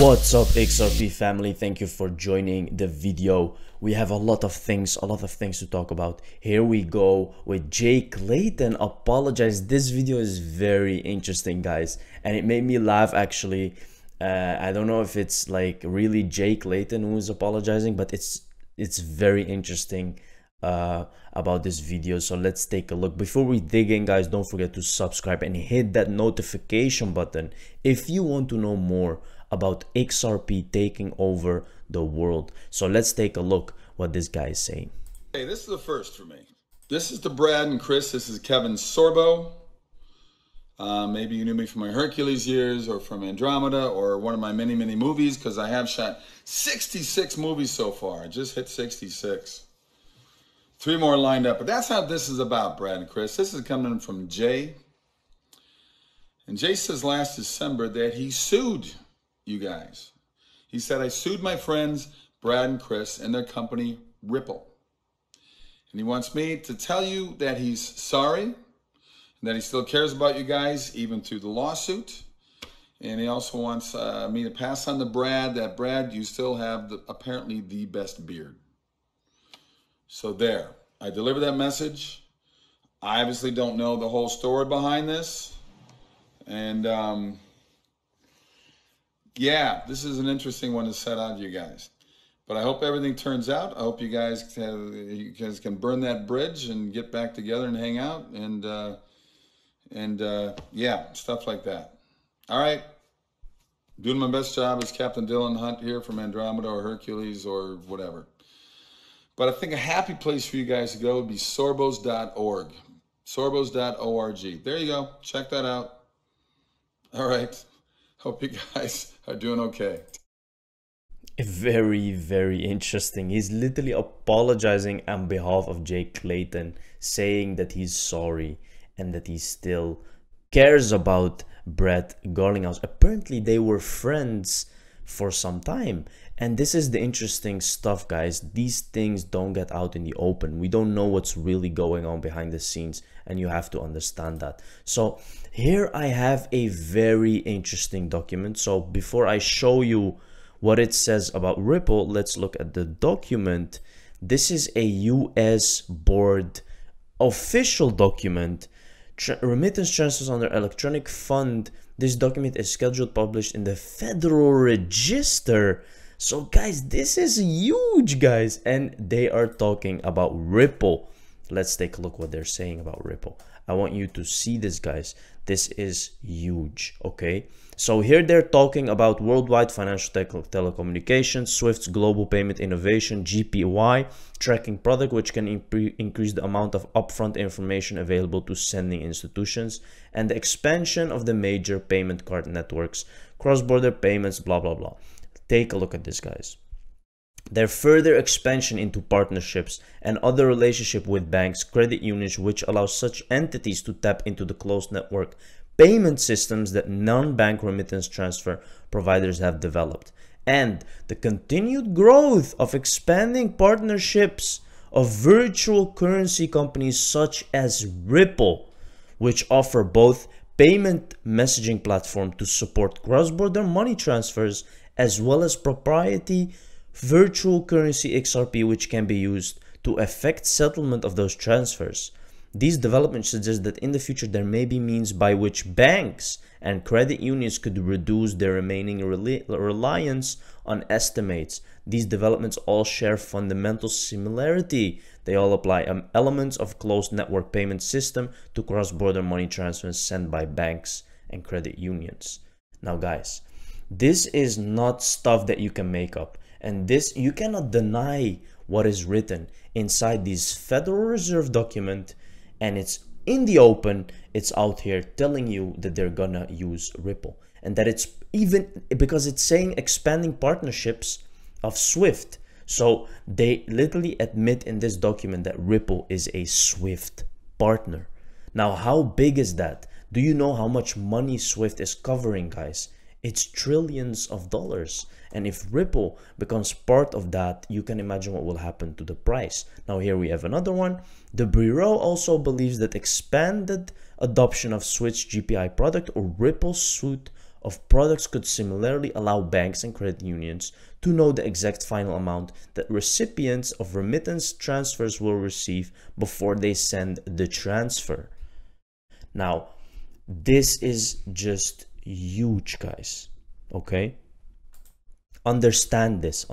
What's up, XRP family? Thank you for joining the video. We have a lot of things to talk about. Here we go with Jake Layton. Apologize, this video is very interesting, guys, and it made me laugh actually. I don't know if it's like really Jake Layton who is apologizing, but it's very interesting about this video. So let's take a look. Before we dig in, guys, don't forget to subscribe and hit that notification button if you want to know more about XRP taking over the world. So let's take a look what this guy is saying. Hey, this is the first for me. This is to Brad and Chris. This is Kevin Sorbo. Maybe you knew me from my Hercules years or from Andromeda or one of my many movies, because I have shot 66 movies so far. I just hit 66. 3 more lined up. But that's how this is about, Brad and Chris. This is coming from Jay. And Jay says last December that he sued you guys. He said, I sued my friends, Brad and Chris, and their company, Ripple. And he wants me to tell you that he's sorry, and that he still cares about you guys, even through the lawsuit. And he also wants me to pass on to Brad that, Brad, you still have apparently the best beard. So there, I delivered that message. I obviously don't know the whole story behind this. And yeah, this is an interesting one to set out to you guys. But I hope everything turns out. I hope you guys can burn that bridge and get back together and hang out and yeah, stuff like that. All right. Doing my best job as Captain Dylan Hunt here from Andromeda or Hercules or whatever. But I think a happy place for you guys to go would be sorbos.org. Sorbos.org. There you go. Check that out. All right. Hope you guys are doing okay. Very interesting. He's literally apologizing on behalf of Jake Layton, saying that he's sorry and that he still cares about Brett Garlinghouse. Apparently they were friends for some time, and this is the interesting stuff, guys. These things don't get out in the open. We don't know what's really going on behind the scenes, and you have to understand that. So here I have a very interesting document. So before I show you what it says about Ripple, let's look at the document. This is a US board official document. Remittance transfers under electronic fund. This document is scheduled published in the Federal Register. So guys, this is huge, guys, and they are talking about Ripple. Let's take a look what they're saying about Ripple. I want you to see this, guys. This is huge. Okay, so here they're talking about worldwide financial telecommunications, Swift's global payment innovation, GPY tracking product, which can increase the amount of upfront information available to sending institutions, and the expansion of the major payment card networks, cross-border payments, blah blah blah. Take a look at this, guys. Their further expansion into partnerships and other relationship with banks, credit unions, which allows such entities to tap into the closed network payment systems that non-bank remittance transfer providers have developed, and the continued growth of expanding partnerships of virtual currency companies such as Ripple, which offer both payment messaging platform to support cross-border money transfers as well as proprietary virtual currency XRP, which can be used to effect settlement of those transfers. These developments suggest that in the future there may be means by which banks and credit unions could reduce their remaining reliance on estimates. These developments all share fundamental similarity. They all apply elements of closed network payment system to cross-border money transfers sent by banks and credit unions. Now guys, this is not stuff that you can make up. And this, you cannot deny what is written inside this Federal Reserve document, and it's in the open. It's out here telling you that they're gonna use Ripple, and that it's even because it's saying expanding partnerships of Swift. So they literally admit in this document that Ripple is a Swift partner. Now, how big is that? Do you know how much money Swift is covering, guys? It's trillions of dollars. And if Ripple becomes part of that, you can imagine what will happen to the price. Now here we have another one. The Bureau also believes that expanded adoption of Swift's GPI product or Ripple's suite of products could similarly allow banks and credit unions to know the exact final amount that recipients of remittance transfers will receive before they send the transfer. Now, this is just huge, guys. Okay? Understand this,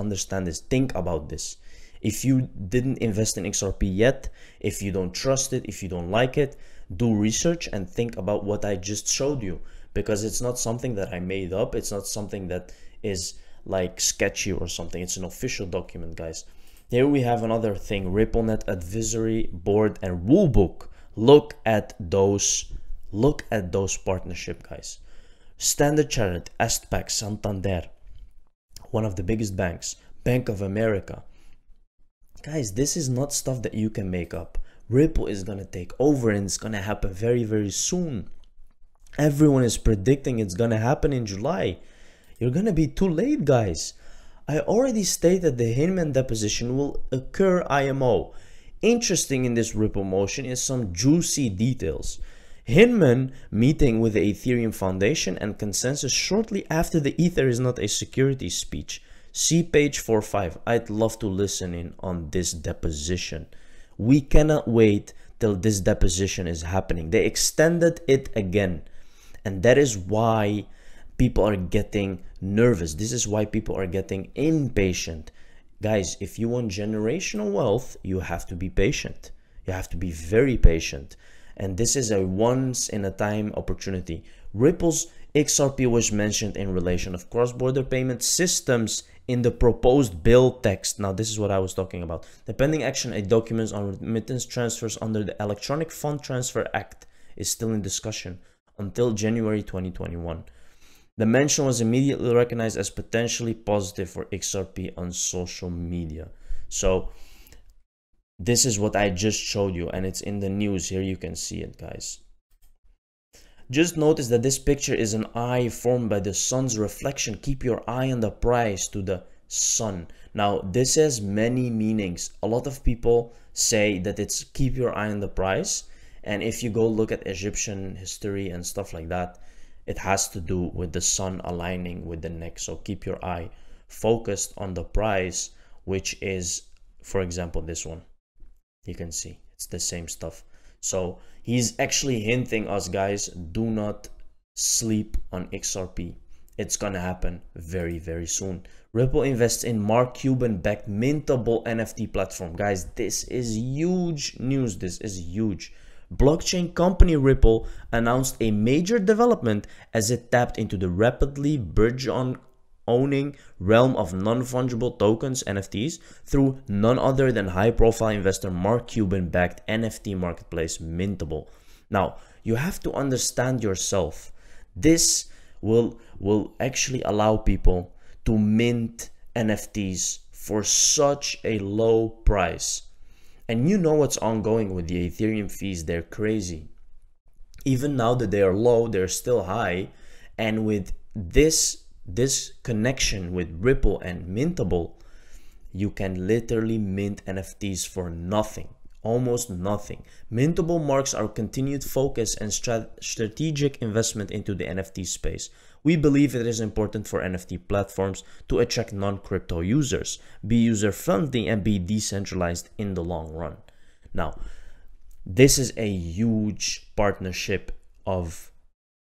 think about this. If you didn't invest in XRP yet, if you don't trust it, if you don't like it, do research and think about what I just showed you, because it's not something that I made up. It's not something that is like sketchy or something. It's an official document, guys. Here we have another thing: RippleNet advisory board and rulebook. Look at those partnership, guys. Standard Chartered, Astpac, Santander, one of the biggest banks, Bank of America. Guys, this is not stuff that you can make up. Ripple is gonna take over, and it's gonna happen very, very soon. Everyone is predicting it's gonna happen in July. You're gonna be too late, guys. I already stated the Hinman deposition will occur IMO. Interesting in this Ripple motion is some juicy details. Hinman meeting with the Ethereum Foundation and consensus shortly after the Ether is not a security speech. See page 45. I'd love to listen in on this deposition. We cannot wait till this deposition is happening. They extended it again. And that is why people are getting nervous. This is why people are getting impatient. Guys, if you want generational wealth, you have to be patient. You have to be very patient. And this is a once-in-a-time opportunity. Ripple's XRP was mentioned in relation of cross-border payment systems in the proposed bill text. Now, this is what I was talking about. The pending action, a document on remittance transfers under the Electronic Fund Transfer Act, is still in discussion until January 2021. The mention was immediately recognized as potentially positive for XRP on social media. So this is what I just showed you, and it's in the news. Here you can see it, guys. Just notice that this picture is an eye formed by the sun's reflection. Keep your eye on the prize to the sun. Now, this has many meanings. A lot of people say that it's keep your eye on the prize. And if you go look at Egyptian history and stuff like that, it has to do with the sun aligning with the neck. So keep your eye focused on the prize, which is, for example, this one. You can see it's the same stuff. So he's actually hinting us, guys, do not sleep on XRP. It's gonna happen very, very soon. Ripple invests in Mark Cuban-backed mintable NFT platform. Guys, this is huge news. This is huge. Blockchain company Ripple announced a major development as it tapped into the rapidly burgeoning realm of non-fungible tokens, NFTs, through none other than high-profile investor Mark Cuban-backed NFT marketplace Mintable. Now, you have to understand yourself. This will actually allow people to mint NFTs for such a low price. And you know what's ongoing with the Ethereum fees. They're crazy. Even now that they are low, they're still high. And with this connection with Ripple and Mintable, you can literally mint NFTs for nothing, almost nothing. Mintable marks our continued focus and strategic investment into the NFT space. We believe it is important for NFT platforms to attract non-crypto users, be user-friendly, and be decentralized in the long run. Now, this is a huge partnership of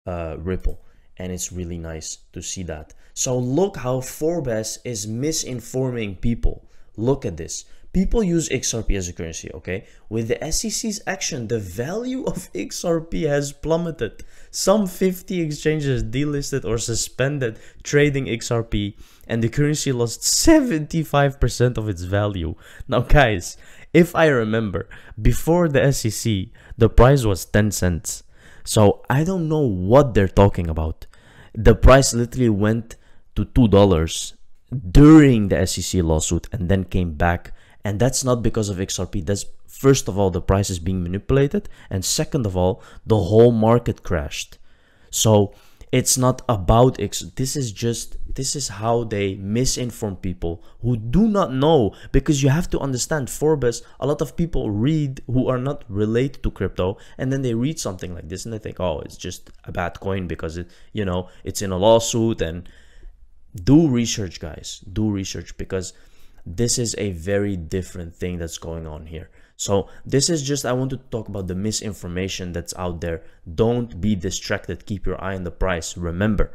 Ripple. And it's really nice to see that. So look how Forbes is misinforming people. Look at this. People use XRP as a currency, okay? With the SEC's action, the value of XRP has plummeted. Some 50 exchanges delisted or suspended trading XRP, and the currency lost 75% of its value. Now, guys, if I remember, before the SEC, the price was 10 cents. So I don't know what they're talking about. The price literally went to $2 during the SEC lawsuit and then came back. And that's not because of XRP. That's, first of all, the price is being manipulated. And second of all, the whole market crashed. So It's not about this is how they misinform people who do not know, because you have to understand, Forbes, a lot of people read who are not related to crypto, and then they read something like this and they think, oh, it's just a bad coin because it, you know, it's in a lawsuit. And do research, guys, do research, because this is a very different thing that's going on here. So this is just, I want to talk about the misinformation that's out there. Don't be distracted. Keep your eye on the price. Remember,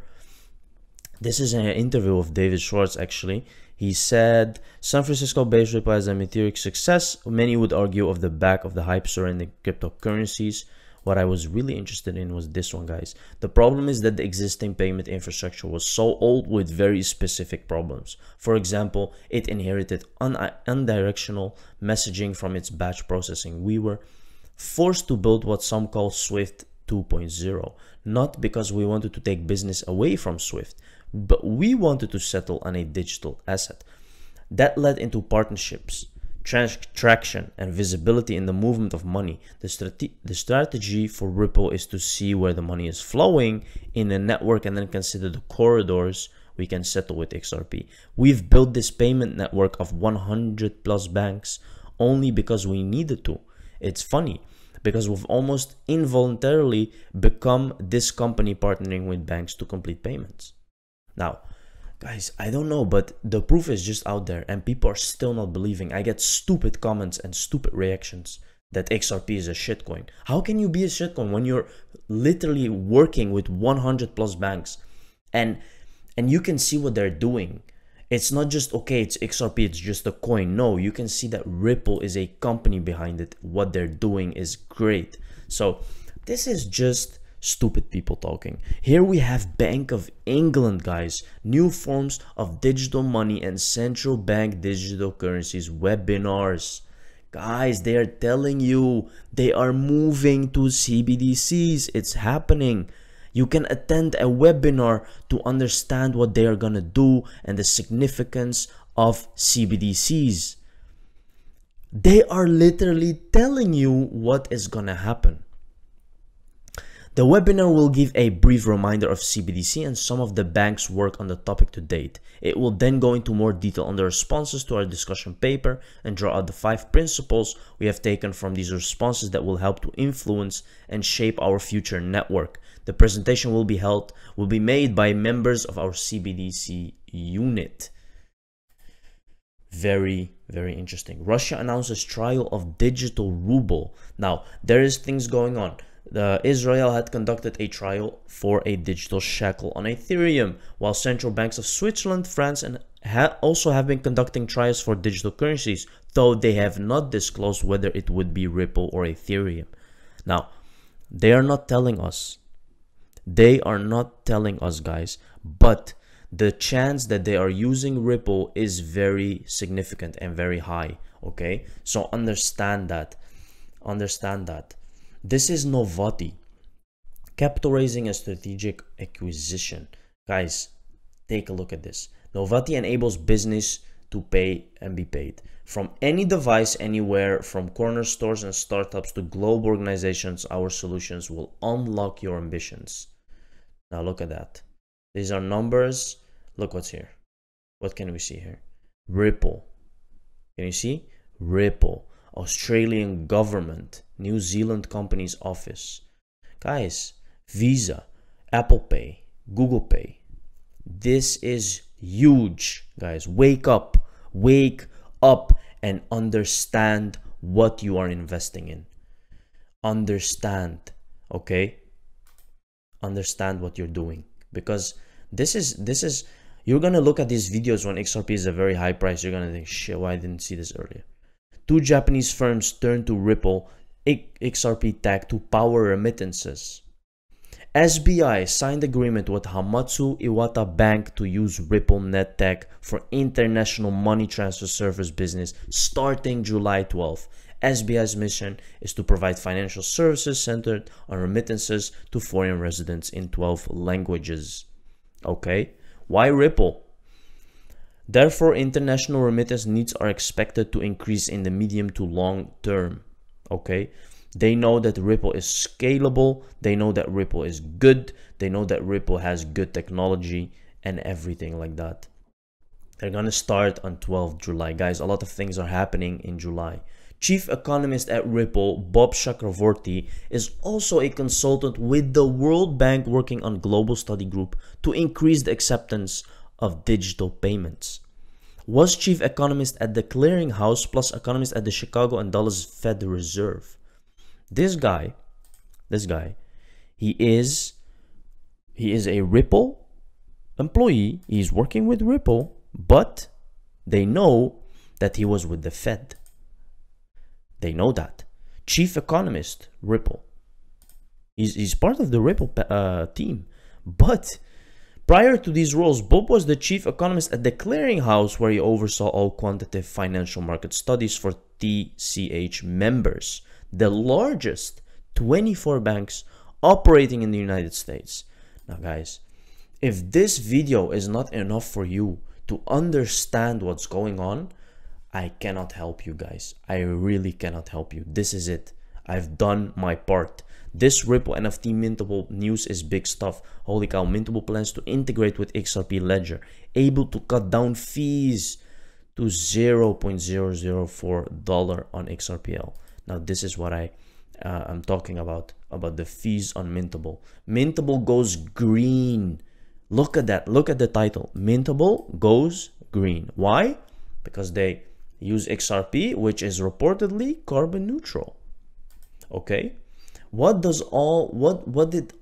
this is an interview of David Schwartz, actually. He said, San Francisco-based Ripple has a meteoric success. Many would argue of the back of the hype surrounding cryptocurrencies. What I was really interested in was this one, guys. The problem is that the existing payment infrastructure was so old with very specific problems. For example, it inherited unidirectional messaging from its batch processing. We were forced to build what some call Swift 2.0, not because we wanted to take business away from Swift, but we wanted to settle on a digital asset. That led into partnerships, traction, and visibility in the movement of money. The strategy for Ripple is to see where the money is flowing in a network and then consider the corridors we can settle with XRP. We've built this payment network of 100 plus banks only because we needed to. It's funny because we've almost involuntarily become this company partnering with banks to complete payments. Now, guys, I don't know, but the proof is just out there and people are still not believing. I get stupid comments and stupid reactions that XRP is a shitcoin. How can you be a shitcoin when you're literally working with 100 plus banks and you can see what they're doing? It's not just, okay, it's XRP, it's just a coin. No, you can see that Ripple is a company behind it. What they're doing is great. So this is just stupid people talking. Here we have Bank of England, guys. New forms of digital money and central bank digital currencies webinars. Guys, they are telling you they are moving to CBDCs. It's happening. You can attend a webinar to understand what they are gonna do and the significance of CBDCs. They are literally telling you what is gonna happen. The webinar will give a brief reminder of CBDC and some of the bank's work on the topic to date. It will then go into more detail on the responses to our discussion paper and draw out the 5 principles we have taken from these responses that will help to influence and shape our future network. The presentation will be made by members of our CBDC unit. Very, very interesting. Russia announces trial of digital ruble. Now, there is things going on. Israel had conducted a trial for a digital shekel on Ethereum, while central banks of Switzerland, France, and also have been conducting trials for digital currencies, though they have not disclosed whether it would be Ripple or Ethereum. Now, they are not telling us. They are not telling us, guys, but the chance that they are using Ripple is very significant and very high, okay? So understand that. Understand that. This is Novati. Capital raising a strategic acquisition. Guys, take a look at this. Novati enables business to pay and be paid. From any device, anywhere, from corner stores and startups to global organizations, our solutions will unlock your ambitions. Now look at that. These are numbers. Look what's here. What can we see here? Ripple. Can you see? Ripple. Australian government, New Zealand company's office. Guys, Visa, Apple Pay, Google Pay. This is huge, guys. Wake up and understand what you are investing in. Understand, okay? Understand what you're doing, because this is you're gonna look at these videos when XRP is a very high price. You're gonna think, shit, why I didn't see this earlier. 2 Japanese firms turn to Ripple XRP tech to power remittances. SBI signed agreement with Hamatsu Iwata Bank to use Ripple Net Tech for international money transfer service business starting July 12th. SBI's mission is to provide financial services centered on remittances to foreign residents in 12 languages. Okay, why Ripple? Therefore, international remittance needs are expected to increase in the medium to long term. Okay, They know that Ripple is scalable. They know that Ripple is good. They know that Ripple has good technology and everything like that. They're going to start on 12th July. Guys, a lot of things are happening in July. Chief economist at Ripple, Bob Chakravorty, is also a consultant with the World Bank working on global study group to increase the acceptance of digital payments. Was chief economist at the clearinghouse plus economist at the Chicago and Dallas Fed Reserve. This guy, he is a Ripple employee. He's working with Ripple, but they know that he was with the Fed. They know that. Chief economist, Ripple. He's part of the Ripple team. But prior to these roles, Bob was the chief economist at the clearinghouse, where he oversaw all quantitative financial market studies for TCH members, the largest 24 banks operating in the United States. Now guys, if this video is not enough for you to understand what's going on, I cannot help you guys. I really cannot help you. This is it. I've done my part. This Ripple NFT mintable news is big stuff. Holy cow, Mintable plans to integrate with XRP Ledger, able to cut down fees to $0.004 on XRPL. Now this is what I'm talking about the fees on Mintable. Mintable goes green. Look at that. Look at the title. Mintable goes green. Why? Because they use XRP, which is reportedly carbon neutral. Okay, what did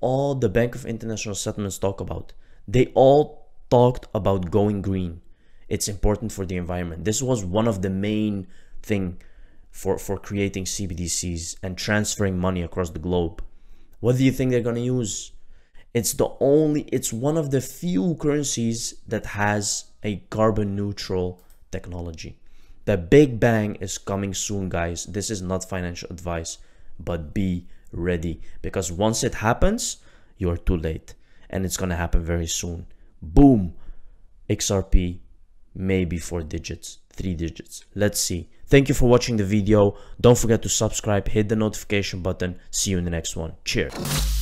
all the Bank of International Settlements talk about? They all talked about going green. It's important for the environment. This was one of the main thing for creating CBDCs and transferring money across the globe. What do you think they're gonna use? It's one of the few currencies that has a carbon neutral technology. The Big Bang is coming soon, guys. This is not financial advice, but be ready, because once it happens, you're too late, and it's gonna happen very soon. Boom, XRP, maybe 4 digits, 3 digits. Let's see. Thank you for watching the video. Don't forget to subscribe, hit the notification button. See you in the next one. Cheers.